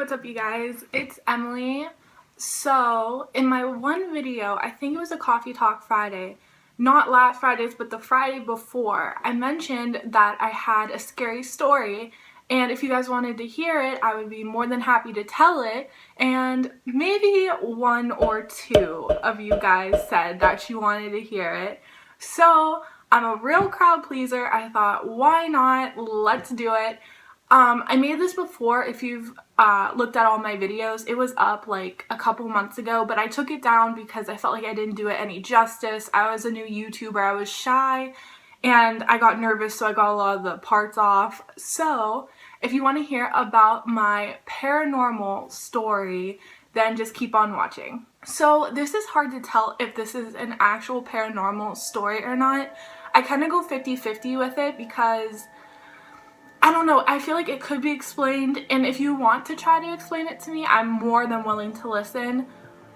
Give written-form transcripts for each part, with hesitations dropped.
what's up you guys? It's Emily. So, in my one video, I think it was a Coffee Talk Friday, not last Friday's, but the Friday before, I mentioned that I had a scary story, and if you guys wanted to hear it, I would be more than happy to tell it, and maybe one or two of you guys said that you wanted to hear it. So, I'm a real crowd pleaser. I thought, why not? Let's do it. I made this before. If you've looked at all my videos, it was up like a couple months ago, but I took it down because I felt like I didn't do it any justice. I was a new YouTuber, I was shy, and I got nervous, so I got a lot of the parts off. So if you want to hear about my paranormal story, then just keep on watching. So this is hard to tell if this is an actual paranormal story or not. I kind of go 50-50 with it because I don't know, I feel like it could be explained, and if you want to try to explain it to me, I'm more than willing to listen.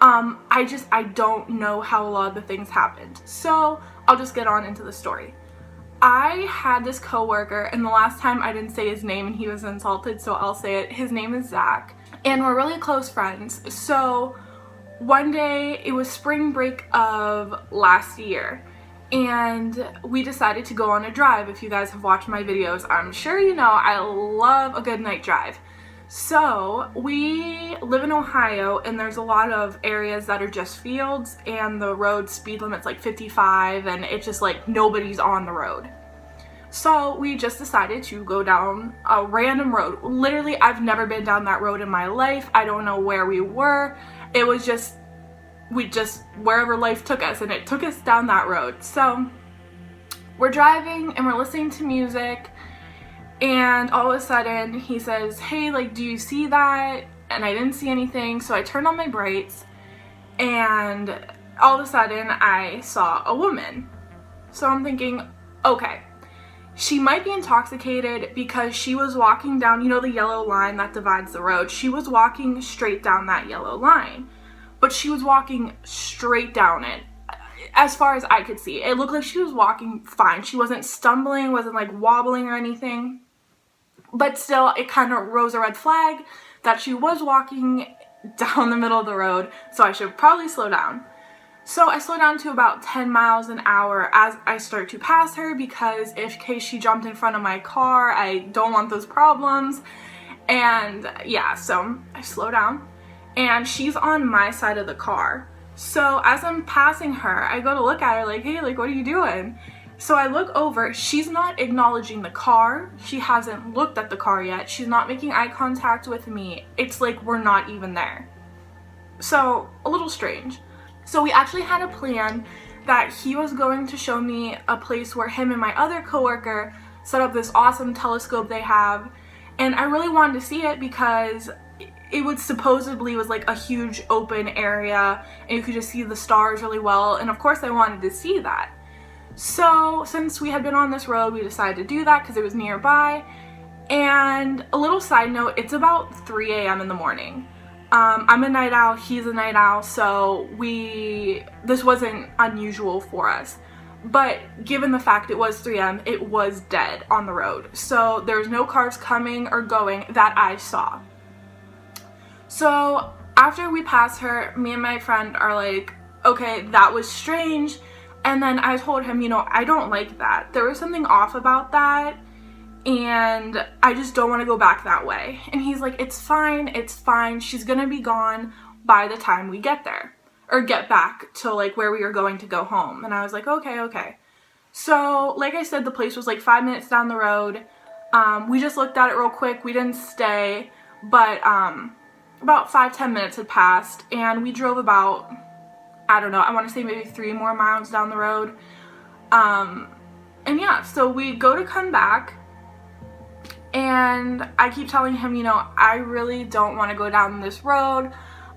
I don't know how a lot of the things happened. So I'll just get on into the story. I had this coworker, and the last time I didn't say his name and he was insulted, so I'll say it. His name is Zach, and we're really close friends. So one day, it was spring break of last year, and we decided to go on a drive. If you guys have watched my videos, I'm sure you know I love a good night drive. So we live in Ohio, and there's a lot of areas that are just fields, and the road speed limit's like 55, and it's just like nobody's on the road. So we just decided to go down a random road. Literally, I've never been down that road in my life. I don't know where we were. It was just wherever life took us, and it took us down that road. So we're driving and we're listening to music, and all of a sudden he says, "Hey, like, do you see that?" And I didn't see anything, so I turned on my brights, and all of a sudden I saw a woman. So I'm thinking, okay, she might be intoxicated because she was walking down, you know, the yellow line that divides the road. She was walking straight down that yellow line. But she was walking straight down it, as far as I could see. It looked like she was walking fine. She wasn't stumbling, wasn't like wobbling or anything. But still, it kind of rose a red flag that she was walking down the middle of the road, so I should probably slow down. So I slow down to about 10 miles an hour as I start to pass her, because in case she jumped in front of my car, I don't want those problems. And yeah, so I slow down. And she's on my side of the car. So as I'm passing her, I go to look at her like, "Hey, like, what are you doing?" So I look over. She's not acknowledging the car. She hasn't looked at the car yet. She's not making eye contact with me. It's like we're not even there. So a little strange. So we actually had a plan that he was going to show me a place where him and my other coworker set up this awesome telescope they have. And I really wanted to see it because it was supposedly was like a huge open area, and you could just see the stars really well, and of course I wanted to see that. So since we had been on this road, we decided to do that because it was nearby. And a little side note, it's about 3 a.m. in the morning. I'm a night owl, he's a night owl, so this wasn't unusual for us. But given the fact it was 3 a.m., it was dead on the road. So there's no cars coming or going that I saw. So after we pass her, me and my friend are like, okay, that was strange. And then I told him, you know, I don't like that. There was something off about that, and I just don't want to go back that way. And he's like, it's fine, it's fine. She's gonna be gone by the time we get there, or get back to like where we were going to go home. And I was like, okay. So like I said, the place was like 5 minutes down the road. We just looked at it real quick. We didn't stay, but about 5-10 minutes had passed, and we drove about, I don't know, I want to say maybe 3 more miles down the road. And yeah, so we go to come back, and I keep telling him, you know, I really don't want to go down this road.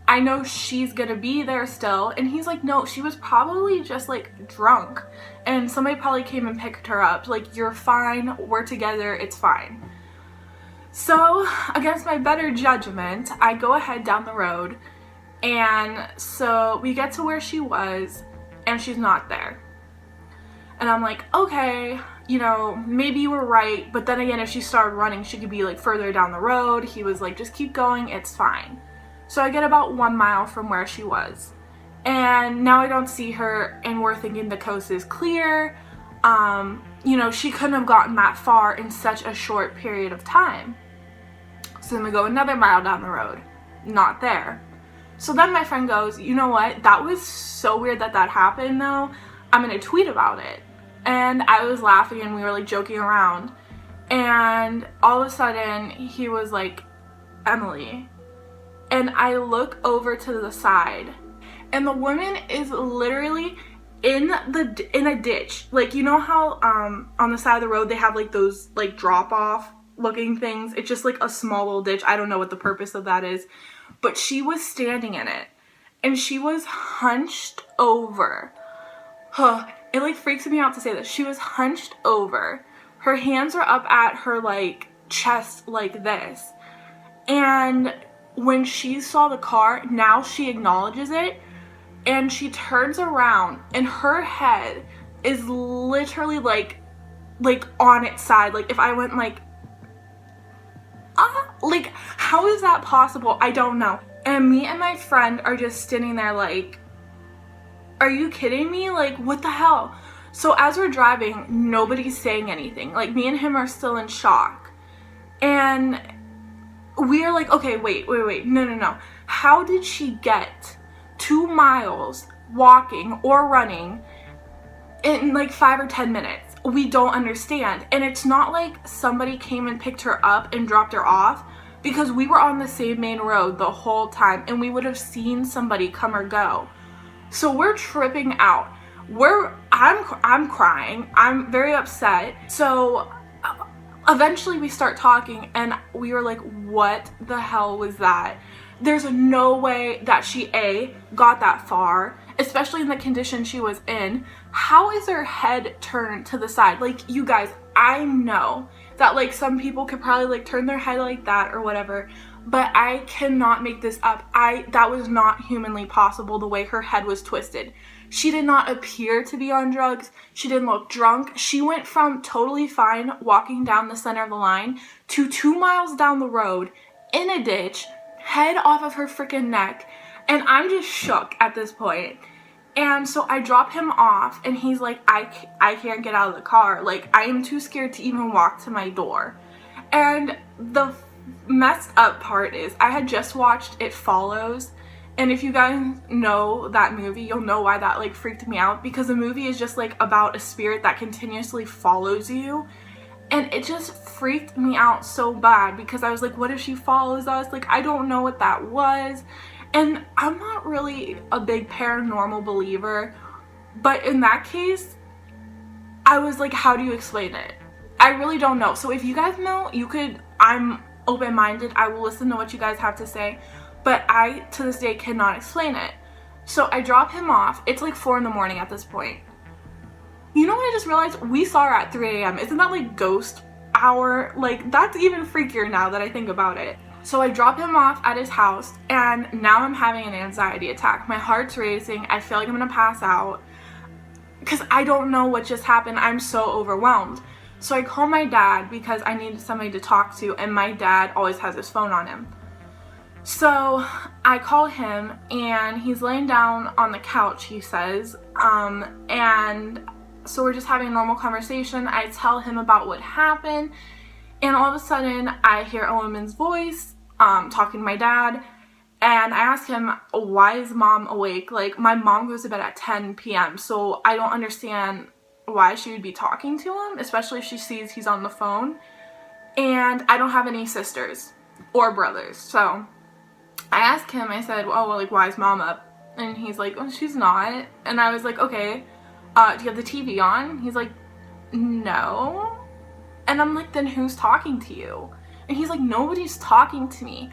I know she's gonna be there still. And he's like, no, she was probably just like drunk, and somebody probably came and picked her up. Like, you're fine, we're together, it's fine. So, against my better judgment, I go ahead down the road, and so we get to where she was, and she's not there. And I'm like, okay, you know, maybe you were right. But then again, if she started running, she could be like further down the road. He was like, just keep going, it's fine. So I get about 1 mile from where she was. And now I don't see her, and we're thinking the coast is clear. You know, she couldn't have gotten that far in such a short period of time. So then we go another mile down the road. Not there. So then my friend goes, you know what? That was so weird that happened though. I'm going to tweet about it. And I was laughing and we were like joking around. And all of a sudden he was like, Emily. And I look over to the side and the woman is literally in a ditch. Like, you know how on the side of the road they have like those like drop off looking things? It's just like a small little ditch. I don't know what the purpose of that is. But she was standing in it and she was hunched over. It like freaks me out to say this. She was hunched over. Her hands are up at her like chest like this. And when she saw the car, now she acknowledges it and she turns around and her head is literally like on its side. Like if I went like how is that possible? I don't know. And me and my friend are just standing there like, are you kidding me? Like, what the hell? So as we're driving, nobody's saying anything. Like, me and him are still in shock. And we are like, okay, wait. No. How did she get 2 miles walking or running in like 5 or 10 minutes? We don't understand. And it's not like somebody came and picked her up and dropped her off, because we were on the same main road the whole time and we would have seen somebody come or go. So we're tripping out. I'm crying. I'm very upset. So eventually we start talking and we were like, what the hell was that? There's no way that she got that far, especially in the condition she was in. How is her head turned to the side? Like, you guys, I know that like some people could probably like turn their head like that or whatever, but I cannot make this up. That was not humanly possible the way her head was twisted. She did not appear to be on drugs. She didn't look drunk. She went from totally fine walking down the center of the line to 2 miles down the road in a ditch, head off of her freaking neck. And I'm just shook at this point. And so I drop him off and he's like, I can't get out of the car. Like, I am too scared to even walk to my door. And the messed up part is I had just watched It Follows. And if you guys know that movie, you'll know why that like freaked me out, because the movie is just like about a spirit that continuously follows you. And it just freaked me out so bad because I was like, what if she follows us? Like, I don't know what that was. And I'm not really a big paranormal believer, but in that case, I was like, how do you explain it? I really don't know. So if you guys know, I'm open-minded. I will listen to what you guys have to say, but I, to this day, cannot explain it. So I drop him off. It's like 4 in the morning at this point. You know what I just realized? We saw her at 3 a.m. Isn't that like ghost hour? Like, that's even freakier now that I think about it. So I drop him off at his house and now I'm having an anxiety attack. My heart's racing. I feel like I'm gonna pass out because I don't know what just happened. I'm so overwhelmed. So I call my dad because I needed somebody to talk to, and my dad always has his phone on him. So I call him and he's laying down on the couch, he says, and so we're just having a normal conversation. I tell him about what happened, and all of a sudden I hear a woman's voice talking to my dad, and I ask him, why is mom awake? Like, my mom goes to bed at 10 p.m. so I don't understand why she would be talking to him, especially if she sees he's on the phone. And I don't have any sisters or brothers, so I asked him, I said, oh, well, like, why is mom up? And he's like, oh, she's not. And I was like, okay, do you have the TV on? He's like, no. And I'm like, then who's talking to you? And he's like, nobody's talking to me.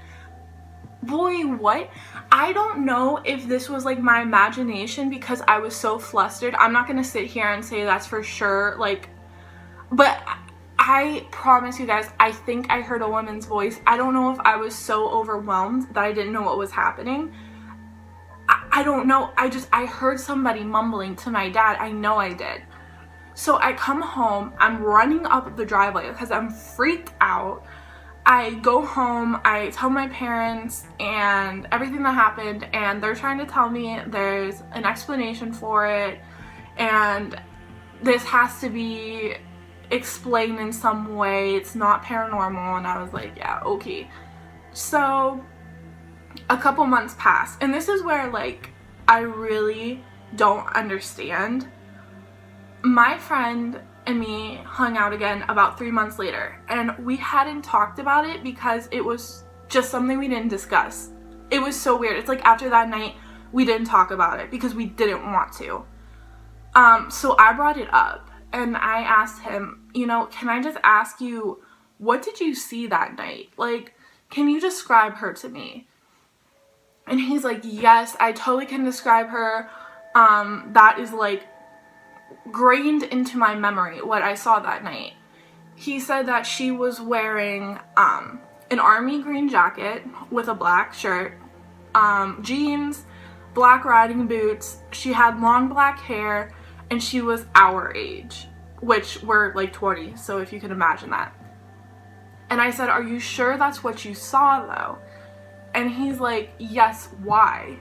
Boy, what? I don't know if this was like my imagination because I was so flustered. I'm not gonna sit here and say that's for sure, like, but I promise you guys, I think I heard a woman's voice. I don't know if I was so overwhelmed that I didn't know what was happening. I don't know. I heard somebody mumbling to my dad. I know I did. So I come home, I'm running up the driveway because I'm freaked out. I go home, I tell my parents and everything that happened, and they're trying to tell me there's an explanation for it and this has to be explained in some way. It's not paranormal. And I was like, yeah, okay. So a couple months pass, and this is where like I really don't understand. My friend and me hung out again about 3 months later, and we hadn't talked about it because it was just something we didn't discuss. It was so weird. It's like after that night we didn't talk about it because we didn't want to. So I brought it up and I asked him, you know, can I just ask you, what did you see that night? Like, can you describe her to me? And he's like, yes, I totally can describe her. That is like grained into my memory what I saw that night. He said that she was wearing an army green jacket with a black shirt, jeans, black riding boots. She had long black hair, and she was our age, which we're like 20, so if you can imagine that. And I said, are you sure that's what you saw though? And he's like, yes, why?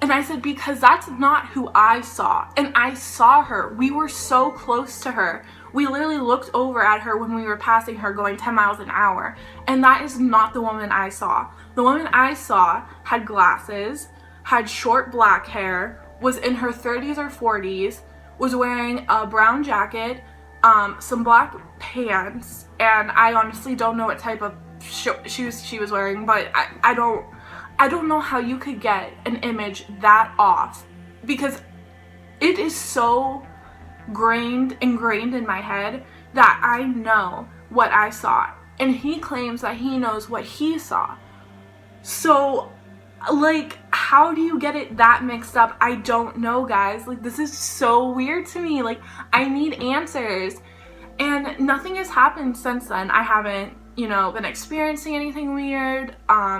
And I said, because that's not who I saw. And I saw her. We were so close to her. We literally looked over at her when we were passing her going 10 miles an hour. And that is not the woman I saw. The woman I saw had glasses, had short black hair, was in her 30s or 40s, was wearing a brown jacket, some black pants, and I honestly don't know what type of shoes she was wearing, but I don't know how you could get an image that off, because it is so ingrained in my head that I know what I saw, and he claims that he knows what he saw. So like, how do you get it that mixed up? I don't know, guys. Like, this is so weird to me. Like, I need answers. And nothing has happened since then. I haven't, you know, been experiencing anything weird.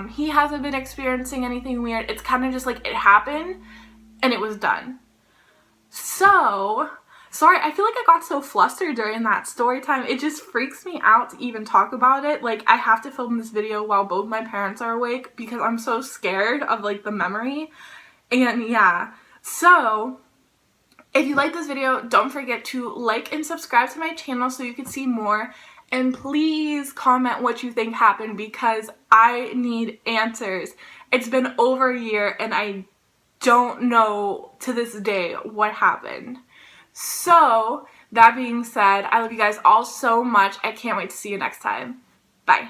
He hasn't been experiencing anything weird. It's kind of just like it happened and it was done. So, sorry, I feel like I got so flustered during that story time. It just freaks me out to even talk about it. Like, I have to film this video while both my parents are awake because I'm so scared of like the memory. And yeah, so if you like this video, don't forget to like and subscribe to my channel so you can see more. And please comment what you think happened because I need answers. It's been over a year and I don't know to this day what happened. So, that being said, I love you guys all so much. I can't wait to see you next time. Bye.